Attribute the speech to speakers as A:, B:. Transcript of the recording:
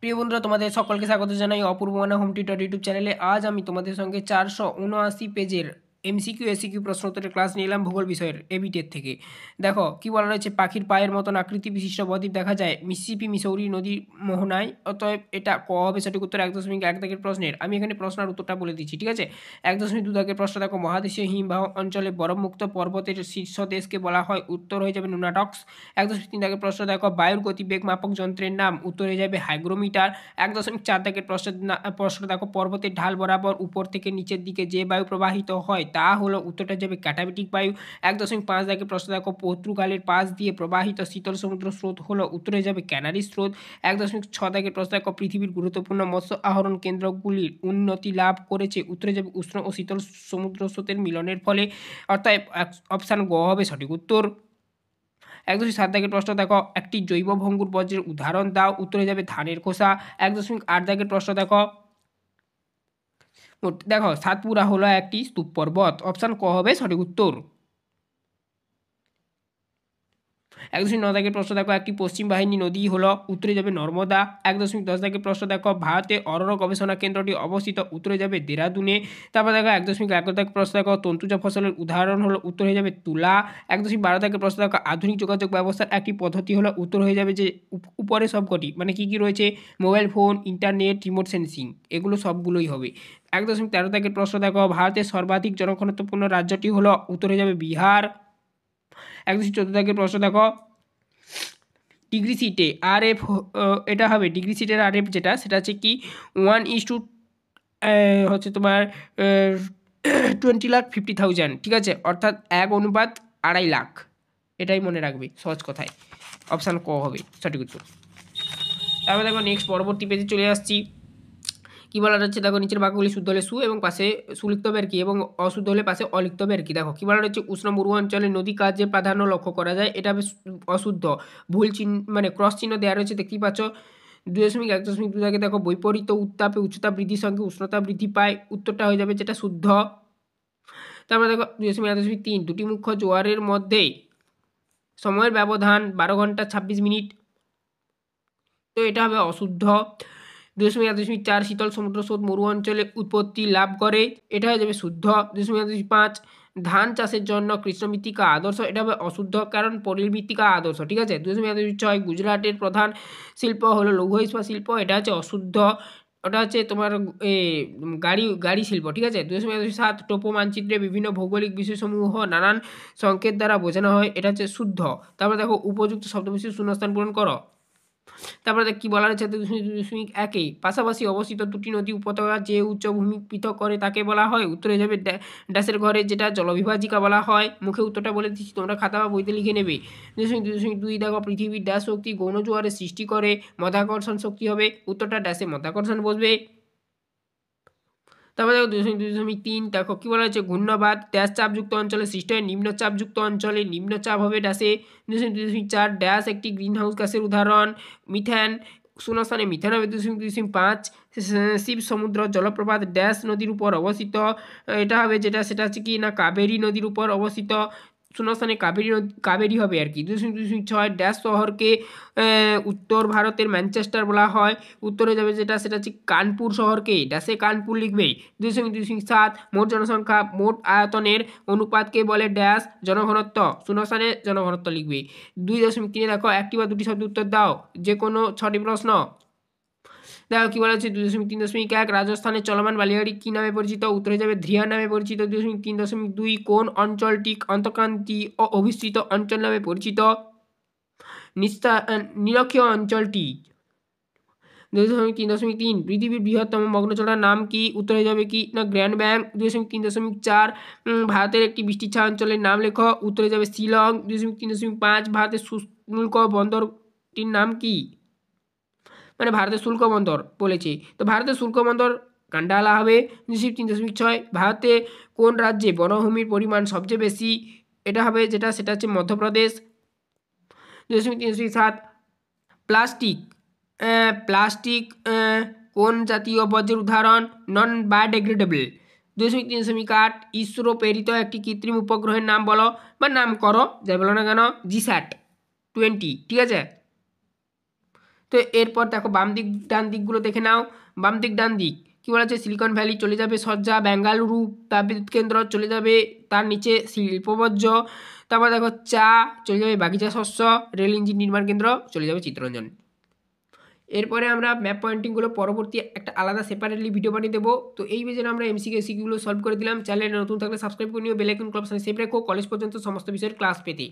A: প্রিয় বন্ধুরা, তোমাদের সকলকে স্বাগত জানাই অপূর্ব মানা হোম টিউটর ইউটিউব চ্যানেলে। আজ আমি তোমাদের সঙ্গে 479 পেজের এমসিকিউ এসিকিউ প্রশ্ন উত্তরের ক্লাস নিয়ে এলাম ভূগোল বিষয়ের এবিটের থেকে। দেখো কি বলা রয়েছে, পাখির পায়ের মতন আকৃতি বিশিষ্ট বদ্বীপ দেখা যায় মিসিসিপি মিসৌরি নদীর মোহনায়। অতএব এটা ক হবে সঠিক উত্তর 1.1 দাগের প্রশ্নের। আমি এখানে প্রশ্নের উত্তরটা বলে দিচ্ছি, ঠিক আছে। 1.2 দাগের প্রশ্ন দেখো, মহাদেশীয় হিমবাহ অঞ্চলে বরফমুক্ত পর্বতের শীর্ষ দেশকে বলা হয়, উত্তর হয়ে যাবে নুনাটক্স। 1.3 দাগের প্রশ্ন দেখো, বায়ুর গতিবেগ মাপক যন্ত্রের নাম, উত্তর হয়ে যাবে হাইগ্রোমিটার। 1.4 দাগের প্রশ্ন দেখো, পর্বতের ঢাল বরাবর উপর থেকে নিচের দিকে যে বায়ু প্রবাহিত হয় তা হলো, উত্তরটা যাবে ক্যাটাবেটিক বায়ু। 1.5 দাগের প্রশ্ন দেখো, পর্তুগালের পাশ দিয়ে প্রবাহিত শীতল সমুদ্র স্রোত হলো, উত্তর হয়ে যাবে ক্যানারি স্রোত। 1.6 দাগের প্রশ্ন দেখো, পৃথিবীর গুরুত্বপূর্ণ মৎস্য আহরণ কেন্দ্রগুলির উন্নতি লাভ করেছে, উত্তরে যাবে উষ্ণ ও শীতল সমুদ্র স্রোতের মিলনের ফলে। অর্থাৎ অপশান গ হবে সঠিক উত্তর। 1.7 দাগের প্রশ্ন দেখো, একটি জৈব ভঙ্গুর বজ্রের উদাহরণ দাও, উত্তরে যাবে ধানের খোসা। 1.8 দাগের প্রশ্ন দেখো, সাতপুরা হলো একটি স্তূপ পর্বত, অপশান ক হবে সঠিক উত্তর। 1.9 দাগের প্রশ্ন দেখো, একটি পশ্চিম বাহিনী নদী হলো, উত্তরে যাবে নর্মদা। 1.10 দাগের প্রশ্ন দেখো, ভারতে অরণ্য গবেষণা কেন্দ্রটি অবস্থিত, উত্তরে যাবে দেরাদুনে। তারপর দেখো 1.11 দাগের প্রশ্ন দেখো, তন্তুজ ফসলের উদাহরণ হলো, উত্তর হয়ে যাবে তুলা। 1.12 দাগের প্রশ্ন দেখো, আধুনিক যোগাযোগ ব্যবস্থার একটি পদ্ধতি হলো, উত্তর হয়ে যাবে যে উপরে সবকটি, মানে কি কি রয়েছে, mobile phone, internet, remote sensing, এগুলো সবগুলোই হবে। 1.13 দাগের প্রশ্ন দেখো, ভারতের সর্বাধিক জনঘনত্বপূর্ণ রাজ্যটি হলো, উত্তর হয়ে যাবে বিহার। 1.14 দাগের প্রশ্ন দেখো, ডিগ্রি সিটে আর এফ, এটা হবে ডিগ্রি সিটের আর এফ যেটা, সেটা হচ্ছে কি 1:, হচ্ছে তোমার 20,50,000, ঠিক আছে, অর্থাৎ 1:2.5 লাখ। এটাই মনে রাখবে সহজ কথায়, অপশান ক হবে সঠিক উত্তর। তারপরে দেখো নেক্সট পরবর্তী পেজে চলে আসছি। কি বলা যাচ্ছে দেখো, নিচের বাক্যগুলি শুদ্ধ হলে সু এবং পাশে সুলিখতে হবে আর কি, এবং অশুদ্ধ হলে পাশে অলিখতে হবে আর কি। দেখো কি বলা হচ্ছে, উষ্ণ মরু অঞ্চলে নদী কাজে প্রাধান্য লক্ষ্য করা যায়, এটা হবে অশুদ্ধ। ভুল চিহ্ন মানে ক্রস চিহ্ন দেওয়া রয়েছে, দেখতেই পাচ্ছ। 2.1.2 দাগে দেখো, বৈপরীত্য উত্তাপে উচ্চতা বৃদ্ধির সঙ্গে উষ্ণতা বৃদ্ধি পায়, উত্তরটা হয়ে যাবে যেটা শুদ্ধ। তারপরে দেখো 2.1.3, দুটি মুখ্য জোয়ারের মধ্যে সময়ের ব্যবধান 12 ঘন্টা 26 মিনিট, তো এটা হবে অশুদ্ধ। 2.1.4, শীতল সমুদ্র স্রোত মরু অঞ্চলে উৎপত্তি লাভ করে, এটা হয়ে যাবে শুদ্ধ। 2.5, ধান চাষের জন্য কৃষ্ণ মৃত্তিকা আদর্শ, এটা হবে অশুদ্ধ, কারণ পলির মৃত্তিকা আদর্শ, ঠিক আছে। 2.6, গুজরাটের প্রধান শিল্প হলো লৌহ ইস্পাত শিল্প, এটা হচ্ছে অশুদ্ধ, ওটা হচ্ছে তোমার গাড়ি শিল্প, ঠিক আছে। 2.7, টোপো মানচিত্রে বিভিন্ন ভৌগোলিক বিষয়সমূহ নানান সংকেত দ্বারা বোঝানো হয়, এটা হচ্ছে শুদ্ধ। তারপরে দেখো, উপযুক্ত শব্দবিশেষ শূন্যস্থান পূরণ করো। তারপরে কি বলা রয়েছে 2.1, পাশাপাশি অবস্থিত দুটি নদী উপত্যকা যে উচ্চভূমি পৃথক করে তাকে বলা হয়, উত্তরে যাবে ড্যাশের ঘরে, যেটা জলবিভাজিকা বলা হয়। মুখে উত্তরটা বলে দিচ্ছি, তোমরা খাতা বা বইতে লিখে নেবে। 2.2 দেখো, পৃথিবীর ড্যাশ শক্তি গৌণ জোয়ারের সৃষ্টি করে, মধ্যাকর্ষণ শক্তি হবে, উত্তরটা ড্যাশে মধ্যাকর্ষণ বসবে। তারপরে দেখো 2.3 দেখো কি বলা হচ্ছে, ঘূর্ণবাদ ড্যাশ চাপযুক্ত অঞ্চলে সৃষ্টি হয়, নিম্নচাপযুক্ত অঞ্চলে নিম্নচাপ হবে ড্যাশে। 2.4 ড্যাশ একটি গ্রিনহাউস গ্যাসের উদাহরণ, মিথেন, শূন্যস্থানে মিথেন হবে। 2.5 শিব সমুদ্র জলপ্রপাত ড্যাশ নদীর উপর অবস্থিত, এটা হবে যেটা, সেটা হচ্ছে কি না, কাবেরী নদীর উপর অবস্থিত, শূন্যস্থানে কাবেরী হবে আর কি। 2.6 ড্যাশ শহরকে উত্তর ভারতের ম্যানচেস্টার বলা হয়, উত্তরে যাবে যেটা, সেটা হচ্ছে কানপুর শহরকে ড্যাশে কানপুর লিখবে। 2.7 মোট জনসংখ্যা মোট আয়তনের অনুপাতকে বলে ড্যাশ জনঘনত্ব, শূন্যস্থানে জনঘনত্ব লিখবে। 2.3 দেখো, একটি বা দুটি শব্দ উত্তর দাও, যে কোনো 6টি প্রশ্ন। দেখো কি বলা হচ্ছে 2.3.1, রাজস্থানের চলমান বালিয়াড়ি কি নামে পরিচিত, উত্তরে যাবে ধ্রিয়া নামে পরিচিত। 2.3.2, কোন অঞ্চলটি অন্তর্ক্রান্তি ও অভিস্থিত অঞ্চল নামে পরিচিত, নিরক্ষীয় অঞ্চলটি। 2.3.3, পৃথিবীর বৃহত্তম মগ্নচড়ার নাম কি, উত্তরে যাবে কি না, গ্র্যান্ড ব্যাংক। 2.3.4, ভারতের একটি বৃষ্টিছায়া অঞ্চলের নাম লেখো, উত্তরে যাবে শিলং। 2.3.5, ভারতের শুল্ক বন্দরটির নাম কি, মানে ভারতের শুল্ক বন্দর বলেছে, তো ভারতের শুল্ক বন্দর কান্ডালা হবে। 2.3.6, ভারতে কোন রাজ্যে বনভূমির পরিমাণ সবচেয়ে বেশি, এটা হবে যেটা, সেটা হচ্ছে মধ্যপ্রদেশ। 2.3.7, প্লাস্টিক কোন জাতীয় বর্জ্যের উদাহরণ, নন বায়োডিগ্রেডেবল। 2.3.8, ইসরো প্রেরিত একটি কৃত্রিম উপগ্রহের নাম বলো বা নাম করো, যাই বলো না কেন, GSAT-20, ঠিক আছে। তো এরপর দেখো বাম দিক ডান দিকগুলো দেখে নাও। বাম দিক ডান দিক কী বলা হচ্ছে, সিলিকন ভ্যালি চলে যাবে সজ্জা, বেঙ্গালুরু তাপবিদ্যুৎ কেন্দ্র চলে যাবে, তার নিচে শিল্পবর্জ্য, তারপর দেখো চা চলে যাবে বাগিচা শস্য, রেল ইঞ্জিন নির্মাণ কেন্দ্র চলে যাবে চিত্তরঞ্জন। এরপরে আমরা ম্যাপ পয়েন্টিংগুলো পরবর্তী একটা আলাদা সেপারেটলি ভিডিও বানিয়ে দেবো। তো এই বেজে আমরা এমসিকিউগুলো সলভ করে দিলাম। চ্যানেলে নতুন থাকলে সাবস্ক্রাইব করে নিও, বেল আইকন ক্লাব সেভ রেখো কলেজ পর্যন্ত সমস্ত বিষয়ের ক্লাস পেতে।